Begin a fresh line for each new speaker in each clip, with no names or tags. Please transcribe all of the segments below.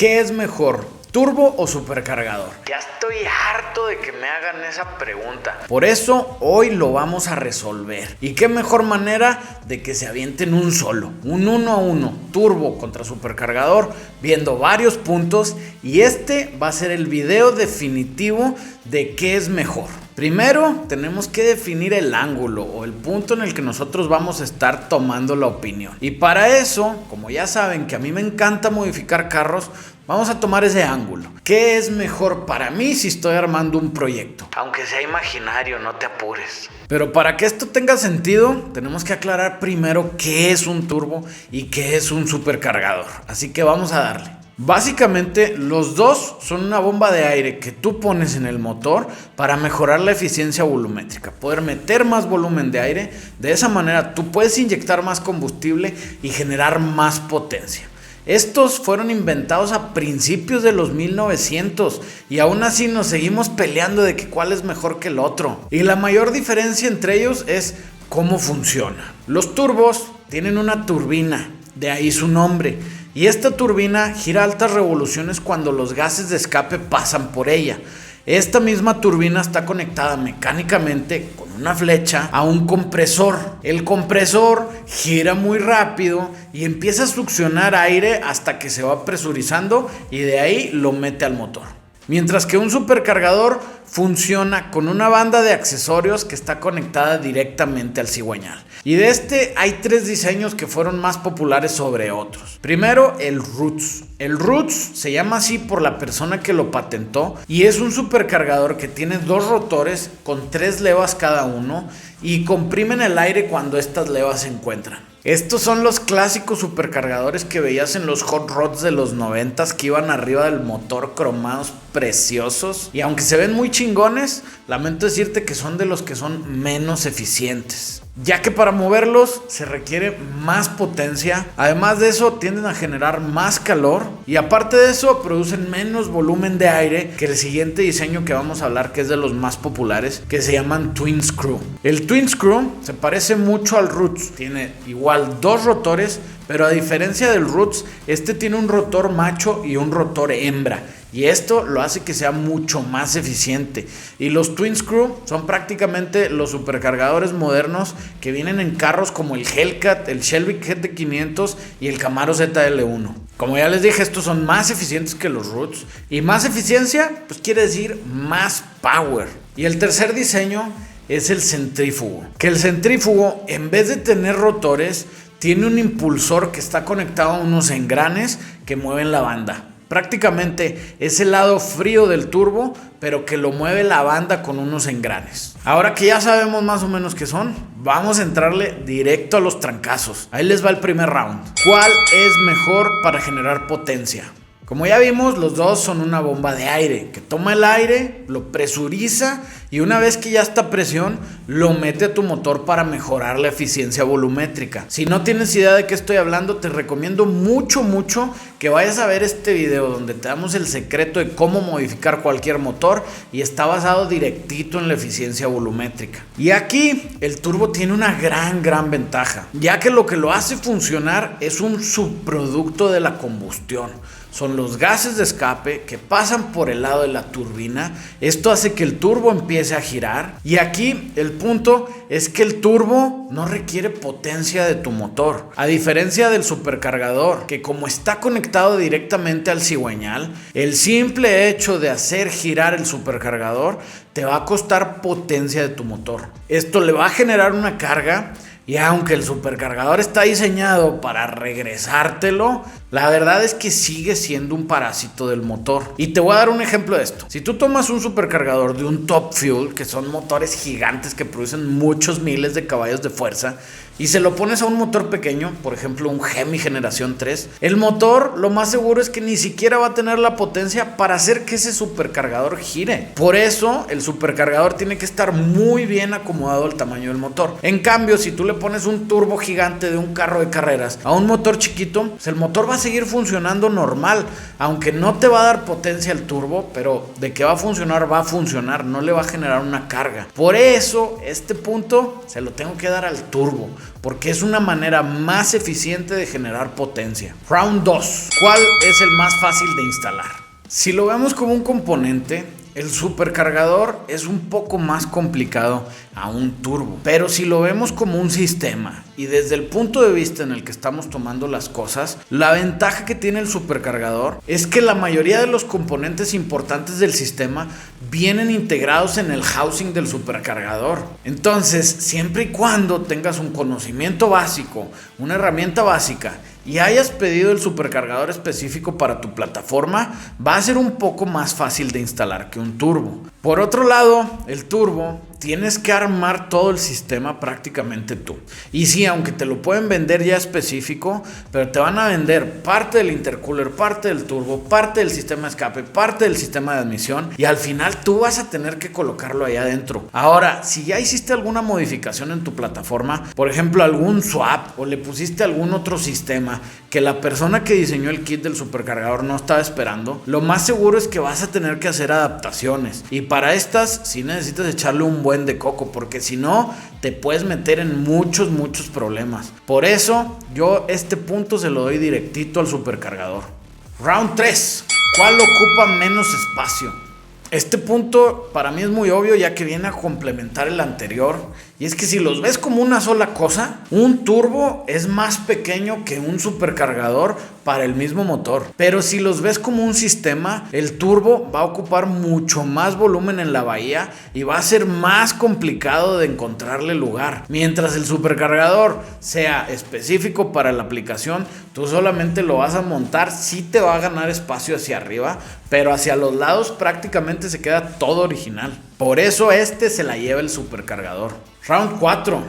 ¿Qué es mejor, turbo o supercargador? Ya estoy harto de que me hagan esa pregunta. Por eso hoy lo vamos a resolver. Y qué mejor manera de que se avienten un solo, un 1-1, turbo contra supercargador, viendo varios puntos. Y este va a ser el video definitivo de qué es mejor. Primero tenemos que definir el ángulo o el punto en el que nosotros vamos a estar tomando la opinión. Y para eso, como ya saben que a mí me encanta modificar carros, vamos a tomar ese ángulo. ¿Qué es mejor para mí si estoy armando un proyecto? Aunque sea imaginario, no te apures. Pero para que esto tenga sentido, tenemos que aclarar primero qué es un turbo y qué es un supercargador. Así que vamos a darle. Básicamente los dos son una bomba de aire que tú pones en el motor para mejorar la eficiencia volumétrica, poder meter más volumen de aire. De esa manera tú puedes inyectar más combustible y generar más potencia. Estos fueron inventados a principios de los 1900 y aún así nos seguimos peleando de que cuál es mejor que el otro. Y la mayor diferencia entre ellos es cómo funciona. Los turbos tienen una turbina, de ahí su nombre. Y esta turbina gira a altas revoluciones cuando los gases de escape pasan por ella. Esta misma turbina está conectada mecánicamente con una flecha a un compresor. El compresor gira muy rápido y empieza a succionar aire hasta que se va presurizando y de ahí lo mete al motor. Mientras que un supercargador funciona con una banda de accesorios que está conectada directamente al cigüeñal. Y de este hay tres diseños que fueron más populares sobre otros. Primero, el Roots. El Roots se llama así por la persona que lo patentó y es un supercargador que tiene dos rotores con 3 levas cada uno y comprimen el aire cuando estas levas se encuentran. Estos son los clásicos supercargadores que veías en los hot rods de los 90s que iban arriba del motor, cromados preciosos. Y aunque se ven muy chingones, lamento decirte que son de los que son menos eficientes, ya que para moverlos se requiere más potencia. Además de eso, tienden a generar más calor y aparte de eso, producen menos volumen de aire que el siguiente diseño que vamos a hablar, que es de los más populares, que se llaman Twin Screw. El Twin Screw se parece mucho al Roots, tiene igual 2 rotores, pero a diferencia del Roots, este tiene un rotor macho y un rotor hembra. Y esto lo hace que sea mucho más eficiente. Y los Twin Screw son prácticamente los supercargadores modernos que vienen en carros como el Hellcat, el Shelby GT500 y el Camaro ZL1. Como ya les dije, estos son más eficientes que los Roots. Y más eficiencia, pues quiere decir más power. Y el tercer diseño es el centrífugo. Que el centrífugo, en vez de tener rotores, tiene un impulsor que está conectado a unos engranes que mueven la banda. Prácticamente es el lado frío del turbo, pero que lo mueve la banda con unos engranes. Ahora que ya sabemos más o menos qué son, vamos a entrarle directo a los trancazos. Ahí les va el primer round. ¿Cuál es mejor para generar potencia? Como ya vimos, los dos son una bomba de aire que toma el aire, lo presuriza y una vez que ya está a presión, lo mete a tu motor para mejorar la eficiencia volumétrica. Si no tienes idea de qué estoy hablando, te recomiendo mucho que vayas a ver este video donde te damos el secreto de cómo modificar cualquier motor y está basado directito en la eficiencia volumétrica. Y aquí el turbo tiene una gran ventaja, ya que lo hace funcionar es un subproducto de la combustión. Son los gases de escape que pasan por el lado de la turbina. Esto hace que el turbo empiece a girar. Y aquí el punto es que el turbo no requiere potencia de tu motor. A diferencia del supercargador, que como está conectado directamente al cigüeñal, el simple hecho de hacer girar el supercargador te va a costar potencia de tu motor. Esto le va a generar una carga. Y aunque el supercargador está diseñado para regresártelo, la verdad es que sigue siendo un parásito del motor. Y te voy a dar un ejemplo de esto. Si tú tomas un supercargador de un Top Fuel, que son motores gigantes que producen muchos miles de caballos de fuerza, y se lo pones a un motor pequeño, por ejemplo un Hemi generación 3, el motor lo más seguro es que ni siquiera va a tener la potencia para hacer que ese supercargador gire. Por eso el supercargador tiene que estar muy bien acomodado al tamaño del motor. En cambio, si tú le pones un turbo gigante de un carro de carreras a un motor chiquito, pues el motor va a seguir funcionando normal, aunque no te va a dar potencia el turbo, pero de que va a funcionar, no le va a generar una carga. Por eso este punto se lo tengo que dar al turbo, porque es una manera más eficiente de generar potencia. Round 2. ¿Cuál es el más fácil de instalar? Si lo vemos como un componente, el supercargador es un poco más complicado a un turbo, pero si lo vemos como un sistema y desde el punto de vista en el que estamos tomando las cosas, la ventaja que tiene el supercargador es que la mayoría de los componentes importantes del sistema vienen integrados en el housing del supercargador. Entonces, siempre y cuando tengas un conocimiento básico, una herramienta básica y hayas pedido el supercargador específico para tu plataforma, va a ser un poco más fácil de instalar que un turbo. Por otro lado, el turbo tienes que armar todo el sistema prácticamente tú. Y sí, aunque te lo pueden vender ya específico, pero te van a vender parte del intercooler, parte del turbo, parte del sistema de escape, parte del sistema de admisión, y al final tú vas a tener que colocarlo ahí adentro. Ahora, si ya hiciste alguna modificación en tu plataforma, por ejemplo algún swap o le pusiste algún otro sistema que la persona que diseñó el kit del supercargador no estaba esperando, lo más seguro es que vas a tener que hacer adaptaciones, y para estas sí necesitas echarle un buen de coco, porque si no te puedes meter en muchos problemas. Por eso yo este punto se lo doy directito al supercargador. Round 3. ¿Cuál ocupa menos espacio? Este punto para mí es muy obvio, ya que viene a complementar el anterior, y es que si los ves como una sola cosa, un turbo es más pequeño que un supercargador para el mismo motor, pero si los ves como un sistema, el turbo va a ocupar mucho más volumen en la bahía y va a ser más complicado de encontrarle lugar, mientras el supercargador sea específico para la aplicación, tú solamente lo vas a montar, sí te va a ganar espacio hacia arriba, pero hacia los lados prácticamente se queda todo original. Por eso este se la lleva el supercargador. Round 4.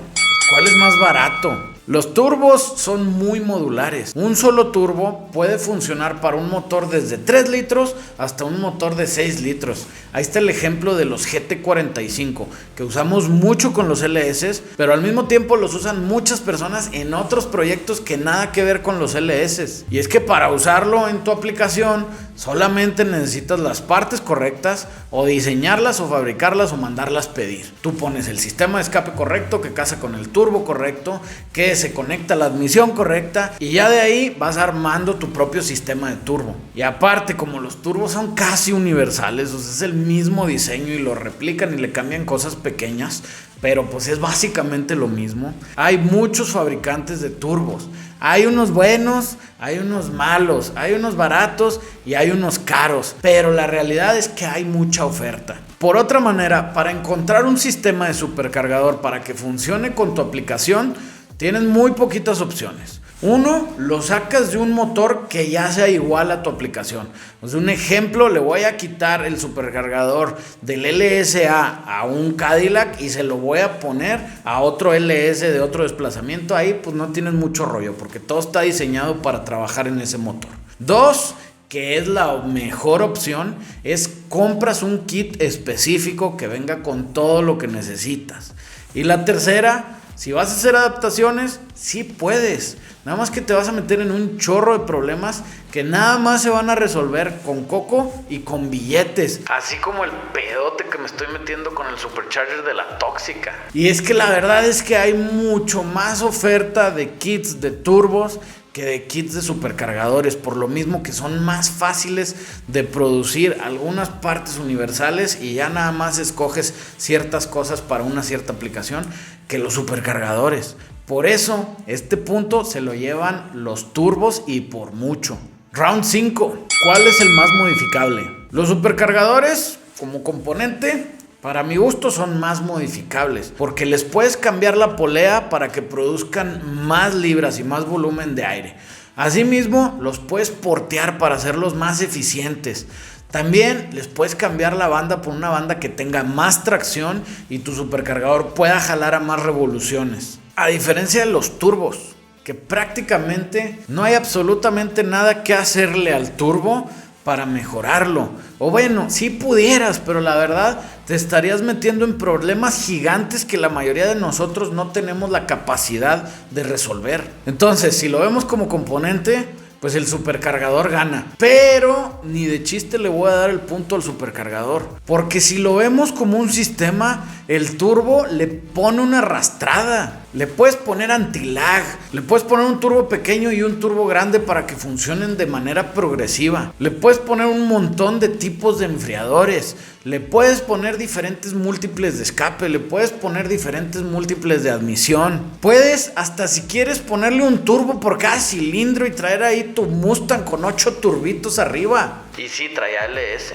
¿Cuál es más barato? Los turbos son muy modulares. Un solo turbo puede funcionar para un motor desde 3 litros hasta un motor de 6 litros. Ahí está el ejemplo de los GT45, que usamos mucho con los LS, pero al mismo tiempo los usan muchas personas en otros proyectos que nada que ver con los LS. Y es que para usarlo en tu aplicación solamente necesitas las partes correctas, o diseñarlas o fabricarlas o mandarlas pedir. Tú pones el sistema de escape correcto que casa con el turbo correcto, que se conecta a la admisión correcta, y ya de ahí vas armando tu propio sistema de turbo. Y aparte, como los turbos son casi universales, o sea, es el mismo diseño y lo replican y le cambian cosas pequeñas, pero pues es básicamente lo mismo. Hay muchos fabricantes de turbos. Hay unos buenos, hay unos malos, hay unos baratos y hay unos caros, pero la realidad es que hay mucha oferta. Por otra manera, para encontrar un sistema de supercargador para que funcione con tu aplicación, tienes muy poquitas opciones. Uno, lo sacas de un motor que ya sea igual a tu aplicación. O sea, un ejemplo, le voy a quitar el supercargador del LSA a un Cadillac y se lo voy a poner a otro LS de otro desplazamiento. Ahí pues no tienes mucho rollo, porque todo está diseñado para trabajar en ese motor. Dos, que es la mejor opción, es compras un kit específico que venga con todo lo que necesitas. Y la tercera, si vas a hacer adaptaciones, sí puedes. Nada más que te vas a meter en un chorro de problemas que nada más se van a resolver con coco y con billetes. Así como el pedote que me estoy metiendo con el supercharger de la tóxica. Y es que la verdad es que hay mucho más oferta de kits de turbos que de kits de supercargadores, por lo mismo que son más fáciles de producir, algunas partes universales, y ya nada más escoges ciertas cosas para una cierta aplicación, que los supercargadores. Por eso este punto se lo llevan los turbos, y por mucho. Round 5. ¿Cuál es el más modificable? Los supercargadores como componente, para mi gusto, son más modificables, porque les puedes cambiar la polea para que produzcan más libras y más volumen de aire. Asimismo, los puedes portear para hacerlos más eficientes. También les puedes cambiar la banda por una banda que tenga más tracción y tu supercargador pueda jalar a más revoluciones. A diferencia de los turbos, que prácticamente no hay absolutamente nada que hacerle al turbo para mejorarlo. O bueno, sí pudieras, pero la verdad te estarías metiendo en problemas gigantes que la mayoría de nosotros no tenemos la capacidad de resolver. Entonces, si lo vemos como componente, pues el supercargador gana. Pero ni de chiste le voy a dar el punto al supercargador, porque si lo vemos como un sistema, el turbo le pone una arrastrada. Le puedes poner anti-lag, le puedes poner un turbo pequeño y un turbo grande para que funcionen de manera progresiva. Le puedes poner un montón de tipos de enfriadores. Le puedes poner diferentes múltiples de escape, le puedes poner diferentes múltiples de admisión. Puedes hasta si quieres ponerle un turbo por cada cilindro y traer ahí tu Mustang con 8 turbitos arriba.
Y sí, traía LS.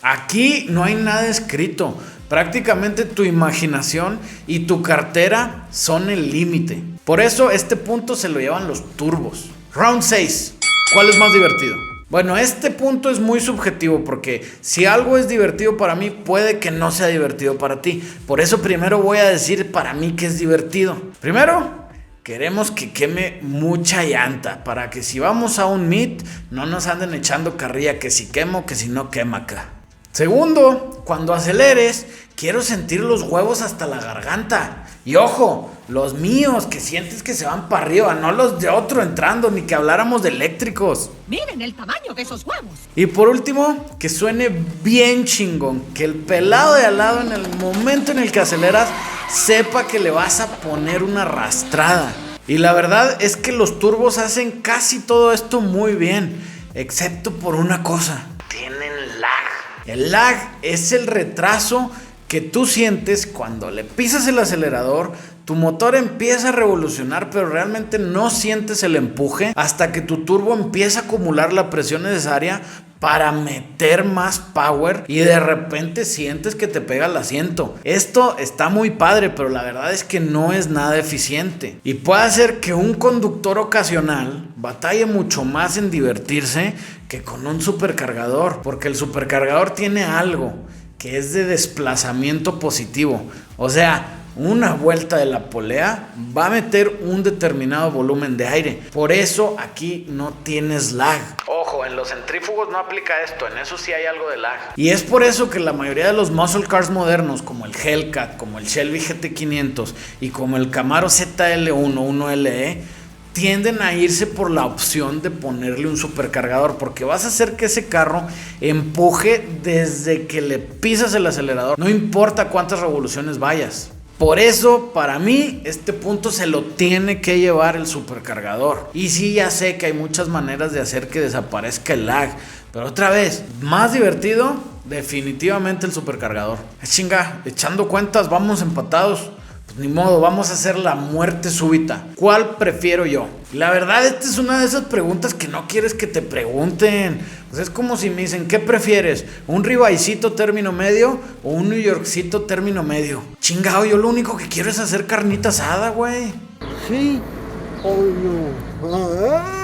Aquí no hay nada escrito. Prácticamente tu imaginación y tu cartera son el límite. Por eso este punto se lo llevan los turbos. Round 6. ¿Cuál es más divertido? Bueno, este punto es muy subjetivo porque si algo es divertido para mí, puede que no sea divertido para ti. Por eso primero voy a decir para mí que es divertido. Primero, queremos que queme mucha llanta para que si vamos a un meet no nos anden echando carrilla que si quemo, que si no quema acá. Segundo, cuando aceleres, quiero sentir los huevos hasta la garganta. Y ojo, los míos, que sientes que se van para arriba, no los de otro entrando, ni que habláramos de eléctricos.
Miren el tamaño de esos huevos.
Y por último, que suene bien chingón, que el pelado de al lado en el momento en el que aceleras, sepa que le vas a poner una arrastrada. Y la verdad es que los turbos hacen casi todo esto muy bien, excepto por una cosa.
Tienen lag.
El lag es el retraso que tú sientes cuando le pisas el acelerador, tu motor empieza a revolucionar, pero realmente no sientes el empuje hasta que tu turbo empieza a acumular la presión necesaria para meter más power y de repente sientes que te pega el asiento. Esto está muy padre, pero la verdad es que no es nada eficiente y puede hacer que un conductor ocasional batalle mucho más en divertirse que con un supercargador, porque el supercargador tiene algo que es de desplazamiento positivo. O sea, una vuelta de la polea va a meter un determinado volumen de aire. Por eso aquí no tienes lag.
Ojo, en los centrífugos no aplica esto, en eso sí hay algo de lag.
Y es por eso que la mayoría de los muscle cars modernos, como el Hellcat, como el Shelby GT500 y como el Camaro ZL1 1LE, tienden a irse por la opción de ponerle un supercargador, porque vas a hacer que ese carro empuje desde que le pisas el acelerador, no importa cuántas revoluciones vayas. Por eso, para mí, este punto se lo tiene que llevar el supercargador. Y sí, ya sé que hay muchas maneras de hacer que desaparezca el lag, pero otra vez, más divertido, definitivamente el supercargador. Chinga, echando cuentas, vamos empatados. Pues ni modo, vamos a hacer la muerte súbita. ¿Cuál prefiero yo? La verdad, esta es una de esas preguntas que no quieres que te pregunten. Pues es como si me dicen, ¿qué prefieres? ¿Un ribeycito término medio o un New Yorkcito término medio? Chingado, yo lo único que quiero es hacer carnita asada, güey.
Sí o no.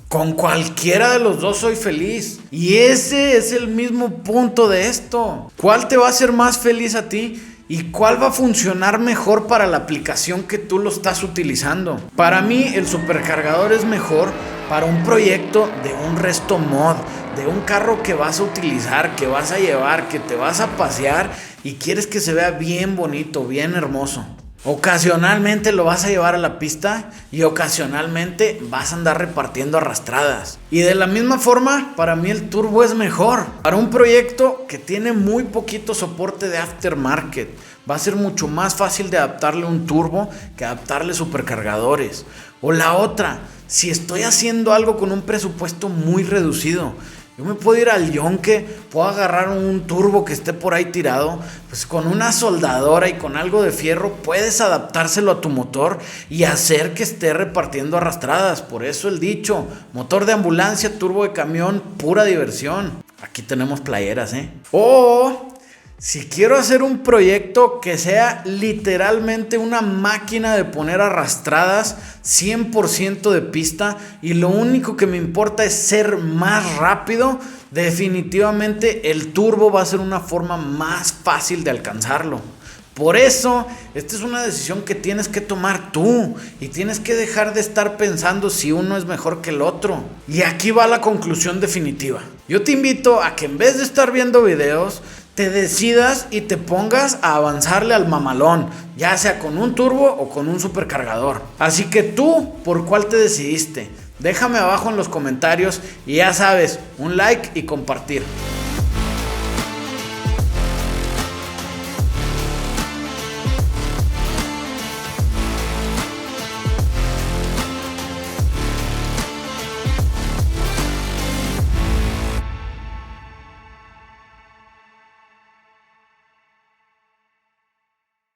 Con cualquiera de los dos soy feliz. Y ese es el mismo punto de esto. ¿Cuál te va a hacer más feliz a ti? ¿Y cuál va a funcionar mejor para la aplicación que tú lo estás utilizando? Para mí el supercargador es mejor para un proyecto de un resto mod, de un carro que vas a utilizar, que vas a llevar, que te vas a pasear y quieres que se vea bien bonito, bien hermoso. Ocasionalmente lo vas a llevar a la pista y ocasionalmente vas a andar repartiendo arrastradas. Y de la misma forma, para mí el turbo es mejor. Para un proyecto que tiene muy poquito soporte de aftermarket, va a ser mucho más fácil de adaptarle un turbo que adaptarle supercargadores. O la otra, si estoy haciendo algo con un presupuesto muy reducido, yo me puedo ir al yonque, puedo agarrar un turbo que esté por ahí tirado, pues con una soldadora y con algo de fierro puedes adaptárselo a tu motor y hacer que esté repartiendo arrastradas. Por eso el dicho, motor de ambulancia, turbo de camión, pura diversión. Aquí tenemos playeras, O si quiero hacer un proyecto que sea literalmente una máquina de poner arrastradas 100% de pista y lo único que me importa es ser más rápido, definitivamente el turbo va a ser una forma más fácil de alcanzarlo. Por eso, esta es una decisión que tienes que tomar tú y tienes que dejar de estar pensando si uno es mejor que el otro. Y aquí va la conclusión definitiva. Yo te invito a que en vez de estar viendo videos, te decidas y te pongas a avanzarle al mamalón, ya sea con un turbo o con un supercargador. Así que tú, ¿por cuál te decidiste? Déjame abajo en los comentarios y ya sabes, un like y compartir.